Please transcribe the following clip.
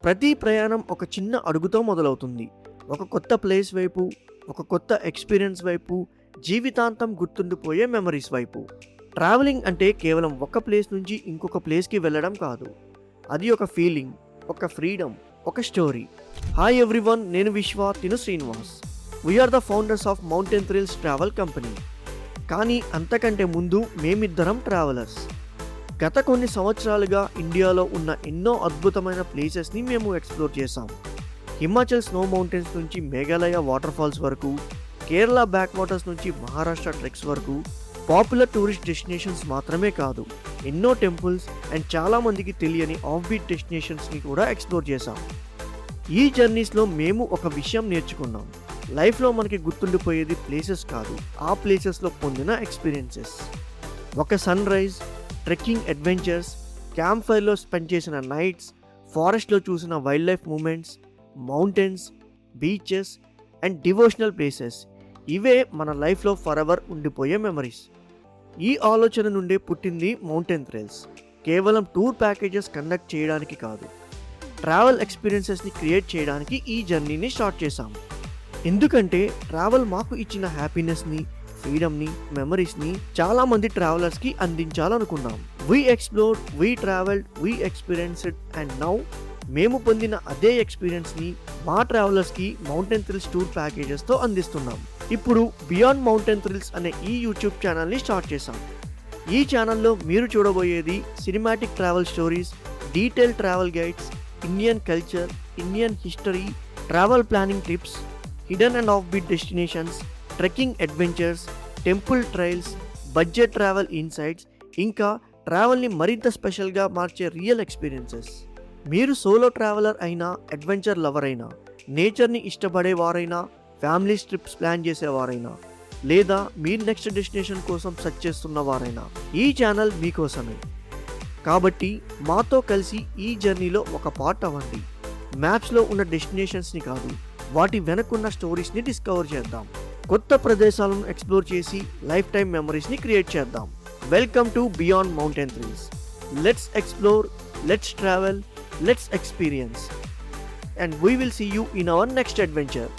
ప్రతి ప్రయాణం ఒక చిన్న అడుగుతో మొదలవుతుంది. ఒక కొత్త ప్లేస్ వైపు, ఒక కొత్త ఎక్స్‌పీరియన్స్ వైపు, జీవితాంతం గుర్తుండిపోయే మెమరీస్ వైపు. ట్రావెలింగ్ అంటే కేవలం ఒక ప్లేస్ నుంచి ఇంకొక ప్లేస్‌కి వెళ్ళడం కాదు. అది ఒక ఫీలింగ్, ఒక ఫ్రీడమ్, ఒక స్టోరీ. హాయ్ ఎవ్రీవన్, నేను విశ్వ, తిను Srinivas. We are the founders of Mountain Thrills travel company. కానీ అంతకంటే ముందు మేమిద్దరం ట్రావెలర్స్. గత కొన్ని సంవత్సరాలుగా ఇండియాలో ఉన్న ఎన్నో అద్భుతమైన ప్లేసెస్ని మేము ఎక్స్ప్లోర్ చేశాం. హిమాచల్ స్నో మౌంటైన్స్ నుంచి మేఘాలయ వాటర్ ఫాల్స్ వరకు, కేరళ బ్యాక్ వాటర్స్ నుంచి మహారాష్ట్ర ట్రెక్స్ వరకు పాపులర్ టూరిస్ట్ డెస్టినేషన్స్ మాత్రమే కాదు, ఎన్నో టెంపుల్స్ అండ్ చాలామందికి తెలియని ఆఫ్ బీట్ డెస్టినేషన్స్ని కూడా ఎక్స్ప్లోర్ చేశాం. ఈ జర్నీస్లో మేము ఒక విషయం నేర్చుకున్నాం. లైఫ్లో మనకి గుర్తుండిపోయేది ప్లేసెస్ కాదు, ఆ ప్లేసెస్లో పొందిన ఎక్స్పీరియన్సెస్. ఒక sunrise, trekking adventures, camp ఫైర్లో స్పెండ్ చేసిన నైట్స్, ఫారెస్ట్లో చూసిన wildlife moments, mountains, beaches and devotional places, ఇవే మన లైఫ్లో ఫరెవర్ ఉండిపోయే మెమరీస్. ఈ ఆలోచన నుండే పుట్టింది మౌంటైన్ థ్రిల్స్. కేవలం టూర్ ప్యాకేజెస్ కండక్ట్ చేయడానికి కాదు, ట్రావెల్ ఎక్స్పీరియన్సెస్ని క్రియేట్ చేయడానికి ఈ జర్నీని స్టార్ట్ చేశాం. ఎందుకంటే ట్రావెల్ మాకు ఇచ్చిన హ్యాపీనెస్ని, ఫ్రీడమ్ని, మెమరీస్ని చాలామంది ట్రావెలర్స్కి అందించాలనుకున్నాం. We explored, we travelled, we experienced and now మేము పొందిన అదే ఎక్స్పీరియన్స్ని మా ట్రావెలర్స్కి మౌంటైన్ థ్రిల్స్ టూర్ ప్యాకేజెస్తో అందిస్తున్నాం. ఇప్పుడు బియాండ్ మౌంటైన్ థ్రిల్స్ అనే ఈ యూట్యూబ్ ఛానల్ని స్టార్ట్ చేశాం. ఈ ఛానల్లో మీరు చూడబోయేది cinematic travel stories, detail travel guides, Indian culture, Indian history, travel planning tips, hidden and offbeat destinations, trekking adventures, temple trails, budget travel insights, ఇంకా ట్రావెల్ని మరింత స్పెషల్గా మార్చే రియల్ ఎక్స్పీరియన్సెస్. మీరు సోలో ట్రావెలర్ అయినా, అడ్వెంచర్ లవర్ అయినా, నేచర్ని ఇష్టపడేవారైనా, ఫ్యామిలీ ట్రిప్స్ ప్లాన్ చేసేవారైనా, లేదా మీరు నెక్స్ట్ డెస్టినేషన్ కోసం సెర్చ్ చేస్తున్నవారైనా, ఈ ఛానల్ మీకోసమే. కాబట్టి మాతో కలిసి ఈ జర్నీలో ఒక పార్ట్ అవ్వండి. మ్యాప్స్లో ఉన్న డెస్టినేషన్స్ని కాదు, వాటి వెనకున్న స్టోరీస్ని డిస్కవర్ చేద్దాం. కొత్త ప్రదేశాలను ఎక్స్ప్లోర్ చేసి లైఫ్ టైమ్ మెమరీస్ని క్రియేట్ చేద్దాం. Welcome to beyond mountain thrills. Let's explore, let's travel, let's experience, and we will see you in our next adventure.